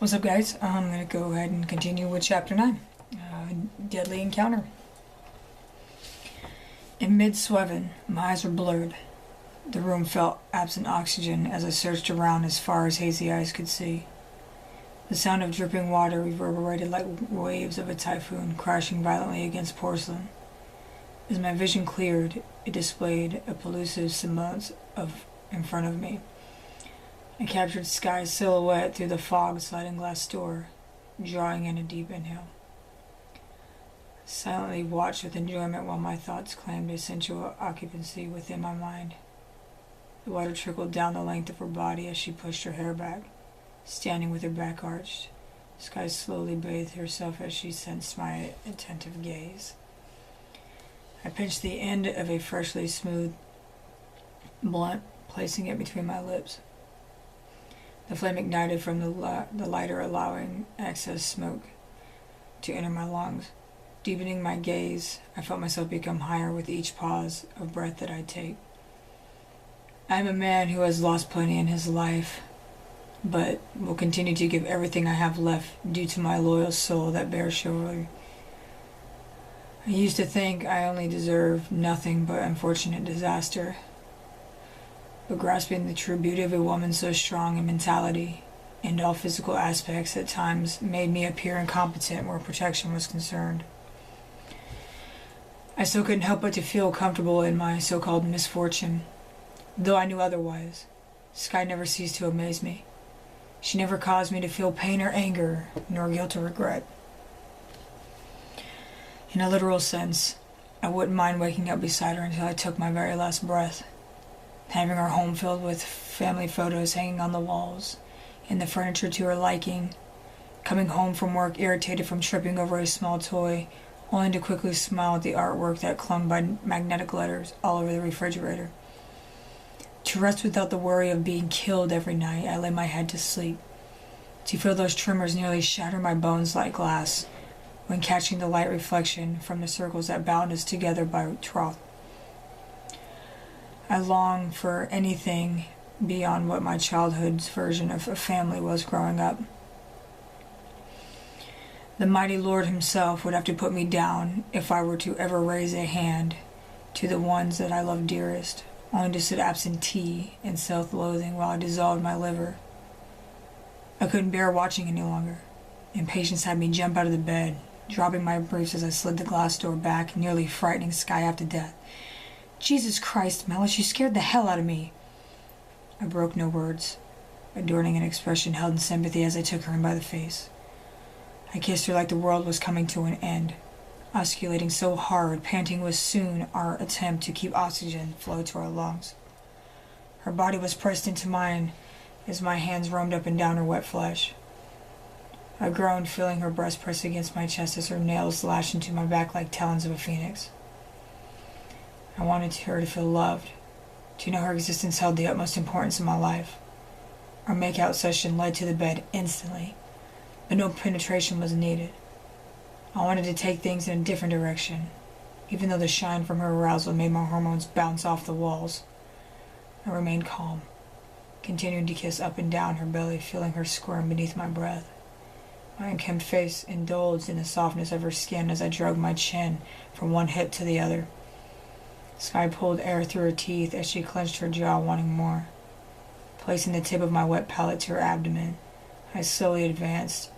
What's up, guys? I'm going to go ahead and continue with Chapter 9, Deadly Encounter. In mid-Sweven, my eyes were blurred. The room felt absent oxygen as I searched around as far as hazy eyes could see. The sound of dripping water reverberated like waves of a typhoon crashing violently against porcelain. As my vision cleared, it displayed a pellucid semblance in front of me. I captured Sky's silhouette through the fog sliding glass door, drawing in a deep inhale. I silently watched with enjoyment while my thoughts claimed a sensual occupancy within my mind. The water trickled down the length of her body as she pushed her hair back, standing with her back arched. Sky slowly bathed herself as she sensed my attentive gaze. I pinched the end of a freshly smoothed blunt, placing it between my lips. The flame ignited from the lighter, allowing excess smoke to enter my lungs. Deepening my gaze, I felt myself become higher with each pause of breath that I take. I am a man who has lost plenty in his life, but will continue to give everything I have left due to my loyal soul that bears chivalry. I used to think I only deserved nothing but unfortunate disaster. But grasping the true beauty of a woman so strong in mentality and all physical aspects at times made me appear incompetent where protection was concerned. I still couldn't help but to feel comfortable in my so-called misfortune, though I knew otherwise. Sky never ceased to amaze me. She never caused me to feel pain or anger, nor guilt or regret. In a literal sense, I wouldn't mind waking up beside her until I took my very last breath. Having her home filled with family photos hanging on the walls, and the furniture to her liking, coming home from work irritated from tripping over a small toy, only to quickly smile at the artwork that clung by magnetic letters all over the refrigerator. To rest without the worry of being killed every night, I lay my head to sleep. To feel those tremors nearly shatter my bones like glass when catching the light reflection from the circles that bound us together by troth. I long for anything beyond what my childhood's version of a family was growing up. The mighty Lord himself would have to put me down if I were to ever raise a hand to the ones that I love dearest, only to sit absentee in self-loathing while I dissolved my liver. I couldn't bear watching any longer. Impatience had me jump out of the bed, dropping my briefs as I slid the glass door back, nearly frightening Sky half to death. Jesus Christ, Malice, you scared the hell out of me. I broke no words, adorning an expression held in sympathy as I took her in by the face. I kissed her like the world was coming to an end, osculating so hard, panting with soon our attempt to keep oxygen flow to our lungs. Her body was pressed into mine as my hands roamed up and down her wet flesh. I groaned, feeling her breast press against my chest as her nails lashed into my back like talons of a phoenix. I wanted her to feel loved, to know her existence held the utmost importance in my life. Our make-out session led to the bed instantly, but no penetration was needed. I wanted to take things in a different direction, even though the shine from her arousal made my hormones bounce off the walls. I remained calm, continuing to kiss up and down her belly, feeling her squirm beneath my breath. My unkempt face indulged in the softness of her skin as I dragged my chin from one hip to the other. Sky pulled air through her teeth as she clenched her jaw, wanting more. Placing the tip of my wet palate to her abdomen, I slowly advanced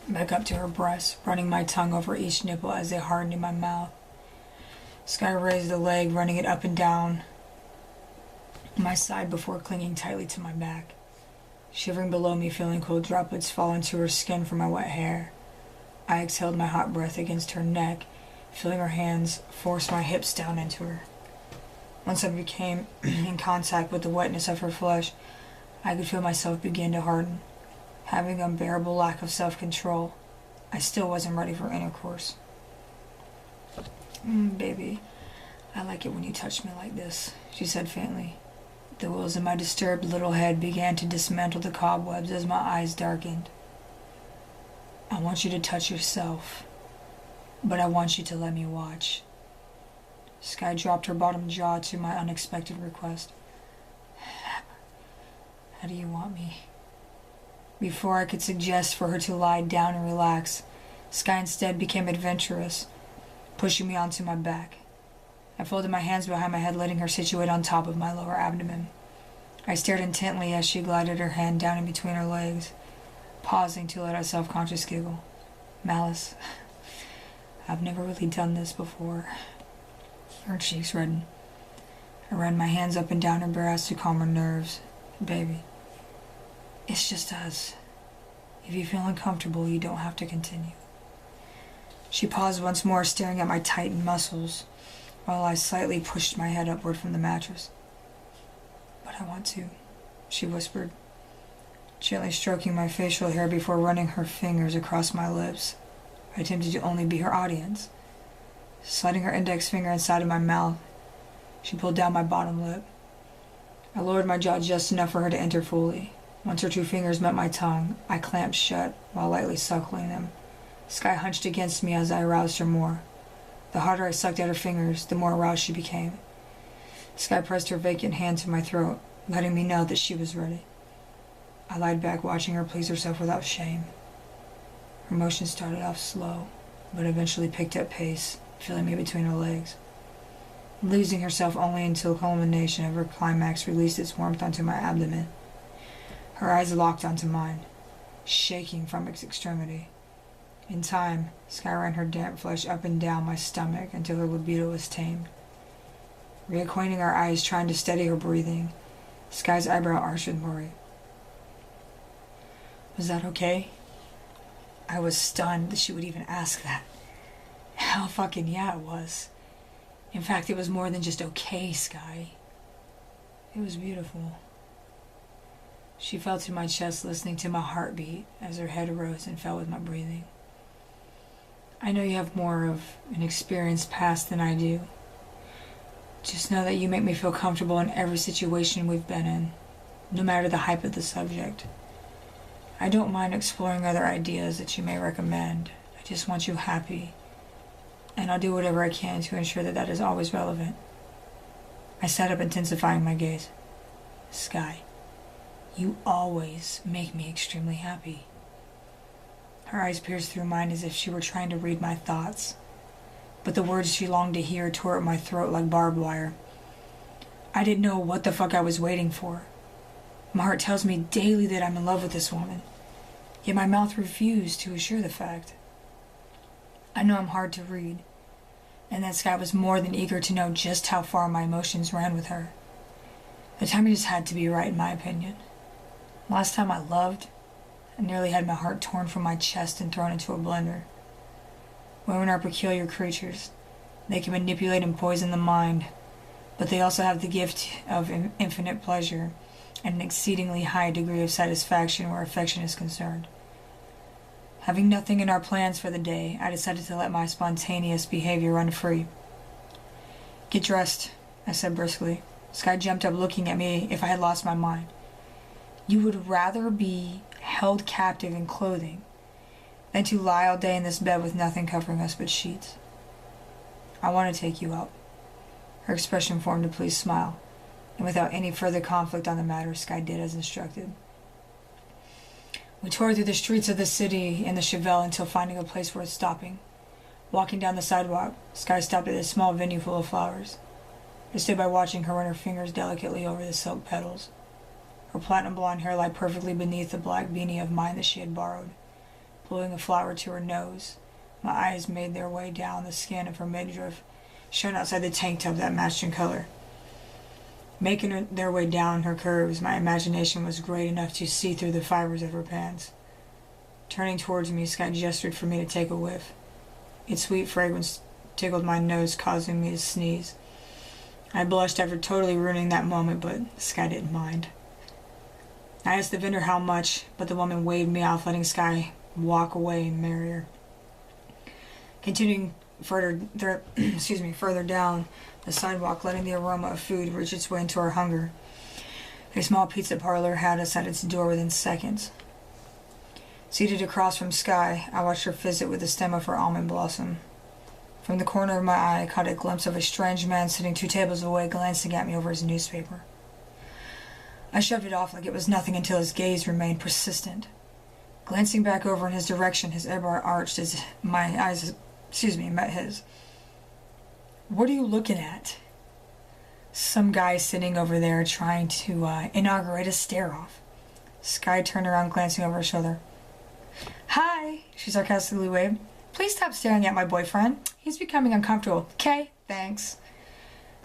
back up to her breast, running my tongue over each nipple as they hardened in my mouth. Sky raised the leg, running it up and down my side before clinging tightly to my back. Shivering below me, feeling cold droplets fall into her skin from my wet hair, I exhaled my hot breath against her neck, feeling her hands force my hips down into her. Once I became in contact with the wetness of her flesh, I could feel myself begin to harden. Having an unbearable lack of self-control, I still wasn't ready for intercourse. Baby, I like it when you touch me like this, she said faintly. The wheels in my disturbed little head began to dismantle the cobwebs as my eyes darkened. I want you to touch yourself, but I want you to let me watch. Sky dropped her bottom jaw to my unexpected request. How do you want me? Before I could suggest for her to lie down and relax, Sky instead became adventurous, pushing me onto my back. I folded my hands behind my head, letting her situate on top of my lower abdomen. I stared intently as she glided her hand down in between her legs, pausing to let a self-conscious giggle. Malice. I've never really done this before. Her cheeks reddened. I ran my hands up and down her breast to calm her nerves. Baby, it's just us. If you feel uncomfortable, you don't have to continue. She paused once more, staring at my tightened muscles, while I slightly pushed my head upward from the mattress. But I want to, she whispered, gently stroking my facial hair before running her fingers across my lips. I attempted to only be her audience. Sliding her index finger inside of my mouth, she pulled down my bottom lip. I lowered my jaw just enough for her to enter fully. Once her two fingers met my tongue, I clamped shut while lightly suckling them. Sky hunched against me as I aroused her more. The harder I sucked at her fingers, the more aroused she became. Sky pressed her vacant hand to my throat, letting me know that she was ready. I lied back, watching her please herself without shame. Her motion started off slow, but eventually picked up pace, feeling me between her legs. Losing herself only until culmination of her climax released its warmth onto my abdomen. Her eyes locked onto mine, shaking from its extremity. In time, Sky ran her damp flesh up and down my stomach until her libido was tamed. Reacquainting our eyes, trying to steady her breathing, Sky's eyebrow arched with worry. Was that okay? I was stunned that she would even ask that. Hell fucking yeah, it was. In fact, it was more than just okay, Sky. It was beautiful. She fell to my chest, listening to my heartbeat as her head rose and fell with my breathing. I know you have more of an experienced past than I do. Just know that you make me feel comfortable in every situation we've been in, no matter the hype of the subject. I don't mind exploring other ideas that you may recommend. I just want you happy, and I'll do whatever I can to ensure that that is always relevant. I sat up, intensifying my gaze. Sky, you always make me extremely happy. Her eyes pierced through mine as if she were trying to read my thoughts, but the words she longed to hear tore at my throat like barbed wire. I didn't know what the fuck I was waiting for. My heart tells me daily that I'm in love with this woman, yet my mouth refused to assure the fact. I know I'm hard to read, and that Sky was more than eager to know just how far my emotions ran with her. The timing just had to be right, in my opinion. Last time I loved, I nearly had my heart torn from my chest and thrown into a blender. Women are peculiar creatures. They can manipulate and poison the mind, but they also have the gift of infinite pleasure and an exceedingly high degree of satisfaction where affection is concerned. Having nothing in our plans for the day, I decided to let my spontaneous behavior run free. Get dressed, I said briskly. Sky jumped up, looking at me if I had lost my mind. You would rather be held captive in clothing than to lie all day in this bed with nothing covering us but sheets. I want to take you out. Her expression formed a pleased smile, and without any further conflict on the matter, Sky did as instructed. We tore through the streets of the city in the Chevelle until finding a place worth stopping. Walking down the sidewalk, Sky stopped at a small venue full of flowers. I stood by watching her run her fingers delicately over the silk petals. Her platinum blonde hair lay perfectly beneath the black beanie of mine that she had borrowed. Pulling a flower to her nose, my eyes made their way down the skin of her midriff, shown outside the tank top that matched in color. Making their way down her curves, my imagination was great enough to see through the fibers of her pants. Turning towards me, Sky gestured for me to take a whiff. Its sweet fragrance tickled my nose, causing me to sneeze. I blushed after totally ruining that moment, but Sky didn't mind. I asked the vendor how much, but the woman waved me off, letting Sky walk away and marry her. Continuing further down the sidewalk, letting the aroma of food reach its way into our hunger. A small pizza parlor had us at its door within seconds. Seated across from Sky, I watched her fizz it with the stem of her almond blossom. From the corner of my eye, I caught a glimpse of a strange man sitting 2 tables away, glancing at me over his newspaper. I shoved it off like it was nothing until his gaze remained persistent. Glancing back over in his direction, his eyebrow arched as my eyes, met his. What are you looking at? Some guy sitting over there trying to inaugurate a stare-off. Sky turned around, glancing over her shoulder. Hi, she sarcastically waved. Please stop staring at my boyfriend. He's becoming uncomfortable. Okay, thanks.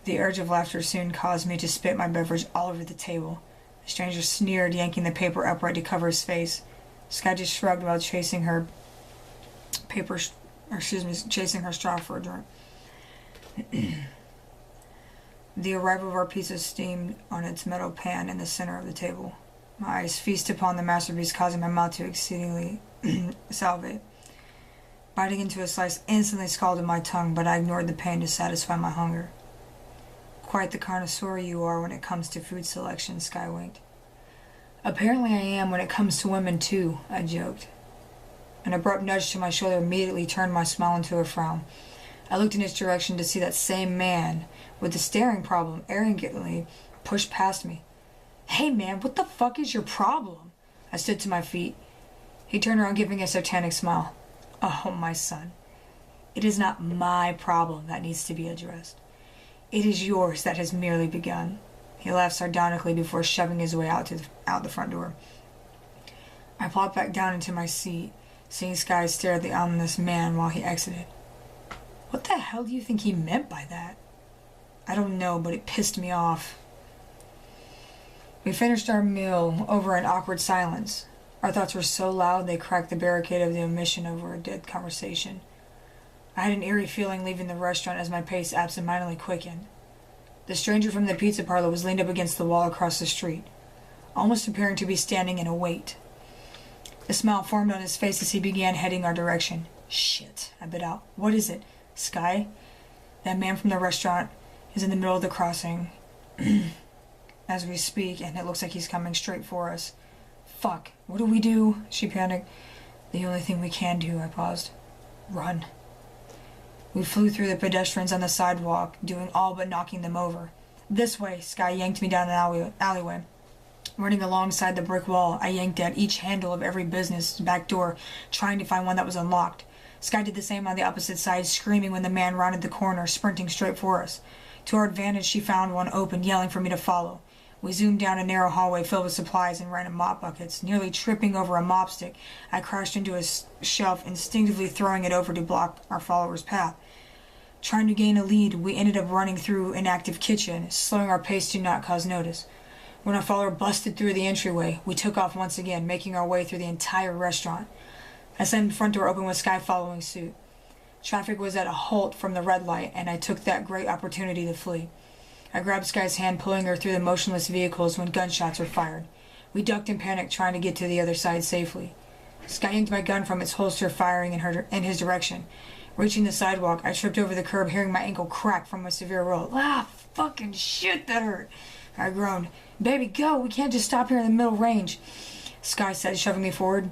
The urge of laughter soon caused me to spit my beverage all over the table. The stranger sneered, yanking the paper upright to cover his face. Sky just shrugged while chasing her straw for a drink. The arrival of our pizza steamed on its metal pan in the center of the table. My eyes feast upon the masterpiece, causing my mouth to exceedingly salivate. Biting into a slice instantly scalded my tongue, but I ignored the pain to satisfy my hunger. Quite the connoisseur you are when it comes to food selection, Sky winked. Apparently I am when it comes to women too, I joked. An abrupt nudge to my shoulder immediately turned my smile into a frown. I looked in his direction to see that same man with the staring problem arrogantly pushed past me. Hey man, what the fuck is your problem? I stood to my feet. He turned around, giving a satanic smile. Oh, my son. It is not my problem that needs to be addressed. It is yours that has merely begun. He laughed sardonically before shoving his way out the front door. I plopped back down into my seat, seeing Sky stare at the ominous man while he exited. What the hell do you think he meant by that? I don't know, but it pissed me off. We finished our meal over an awkward silence. Our thoughts were so loud they cracked the barricade of the omission over a dead conversation. I had an eerie feeling leaving the restaurant as my pace absentmindedly quickened. The stranger from the pizza parlor was leaned up against the wall across the street, almost appearing to be standing in a wait. A smile formed on his face as he began heading our direction. Shit, I bit out. What is it? Sky? That man from the restaurant is in the middle of the crossing as we speak, and it looks like he's coming straight for us. Fuck, what do we do? She panicked. The only thing we can do, I paused. Run. We flew through the pedestrians on the sidewalk, doing all but knocking them over. This way, Sky yanked me down an alleyway. Running alongside the brick wall, I yanked at each handle of every business back door, trying to find one that was unlocked. Sky did the same on the opposite side, screaming when the man rounded the corner, sprinting straight for us. To our advantage, she found one open, yelling for me to follow. We zoomed down a narrow hallway filled with supplies and random mop buckets. Nearly tripping over a mop stick, I crashed into a shelf, instinctively throwing it over to block our follower's path. Trying to gain a lead, we ended up running through an active kitchen, slowing our pace to not cause notice. When our follower busted through the entryway, we took off once again, making our way through the entire restaurant. I slammed the front door open with Sky following suit. Traffic was at a halt from the red light, and I took that great opportunity to flee. I grabbed Sky's hand, pulling her through the motionless vehicles when gunshots were fired. We ducked in panic, trying to get to the other side safely. Sky yanked my gun from its holster, firing in his direction. Reaching the sidewalk, I tripped over the curb, hearing my ankle crack from a severe roll. Ah, fucking shit, that hurt. I groaned. Baby, go! We can't just stop here in the middle range, Sky said, shoving me forward.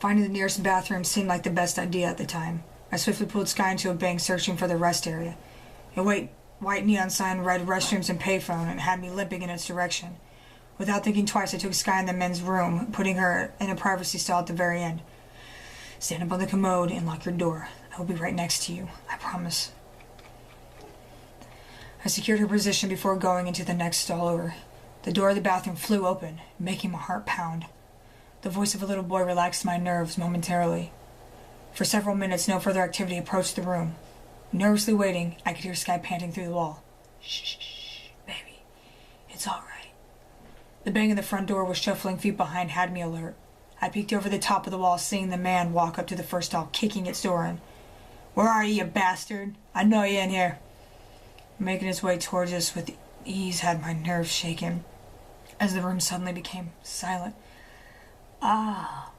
Finding the nearest bathroom seemed like the best idea at the time. I swiftly pulled Sky into a bank, searching for the rest area. A white neon sign read restrooms and payphone and had me limping in its direction. Without thinking twice, I took Sky in the men's room, putting her in a privacy stall at the very end. Stand up on the commode and lock your door. I will be right next to you. I promise. I secured her position before going into the next stall over. The door of the bathroom flew open, making my heart pound. The voice of a little boy relaxed my nerves momentarily. For several minutes, no further activity approached the room. Nervously waiting, I could hear Sky panting through the wall. Shh, baby. It's all right. The bang of the front door with shuffling feet behind had me alert. I peeked over the top of the wall, seeing the man walk up to the first stall, kicking its door in. Where are you bastard? I know you in here. Making his way towards us with ease had my nerves shaken, as the room suddenly became silent. Ah,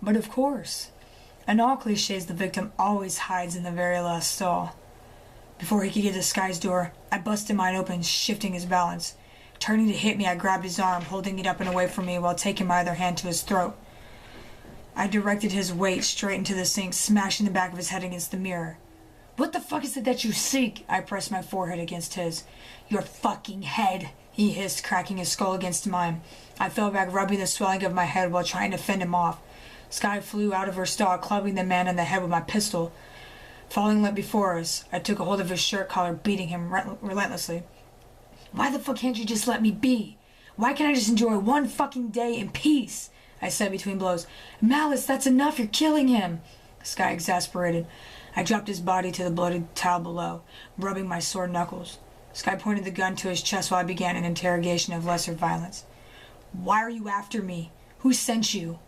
but of course. In all cliches, the victim always hides in the very last stall. Before he could get to Sky's door, I busted mine open, shifting his balance. Turning to hit me, I grabbed his arm, holding it up and away from me while taking my other hand to his throat. I directed his weight straight into the sink, smashing the back of his head against the mirror. What the fuck is it that you seek? I pressed my forehead against his. Your fucking head, he hissed, cracking his skull against mine. I fell back, rubbing the swelling of my head while trying to fend him off. Skye flew out of her stall, clubbing the man on the head with my pistol. Falling limp before us, I took a hold of his shirt collar, beating him relentlessly. Why the fuck can't you just let me be? Why can't I just enjoy one fucking day in peace? I said between blows. Malice, that's enough, you're killing him. Skye exasperated. I dropped his body to the bloodied tile below, rubbing my sore knuckles. Skye pointed the gun to his chest while I began an interrogation of lesser violence. Why are you after me? Who sent you?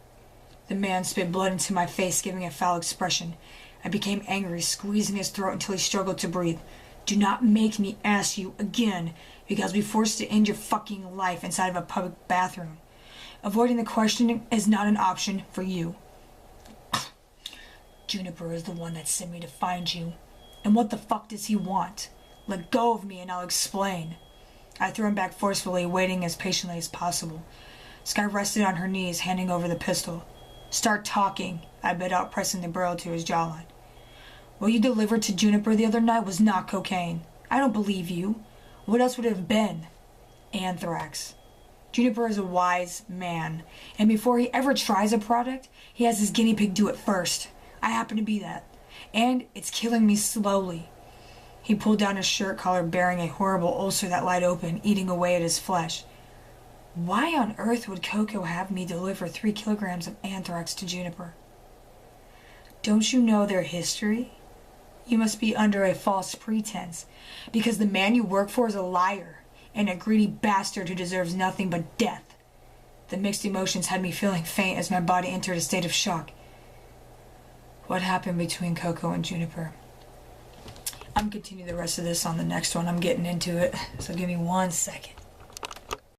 The man spit blood into my face, giving a foul expression. I became angry, squeezing his throat until he struggled to breathe. Do not make me ask you again, because I'll be forced to end your fucking life inside of a public bathroom. Avoiding the questioning is not an option for you. Juniper is the one that sent me to find you. And what the fuck does he want? Let go of me and I'll explain. I threw him back forcefully, waiting as patiently as possible. Skye rested on her knees, handing over the pistol. Start talking, I bid out, pressing the barrel to his jawline. What you delivered to Juniper the other night was not cocaine. I don't believe you. What else would it have been? Anthrax. Juniper is a wise man, and before he ever tries a product, he has his guinea pig do it first. I happen to be that. And it's killing me slowly. He pulled down his shirt collar, bearing a horrible ulcer that lied open, eating away at his flesh. Why on earth would Coco have me deliver 3 kilograms of anthrax to Juniper? Don't you know their history? You must be under a false pretense, because the man you work for is a liar and a greedy bastard who deserves nothing but death. The mixed emotions had me feeling faint as my body entered a state of shock. What happened between Coco and Juniper? I'm continuing the rest of this on the next one. I'm getting into it, so give me 1 second.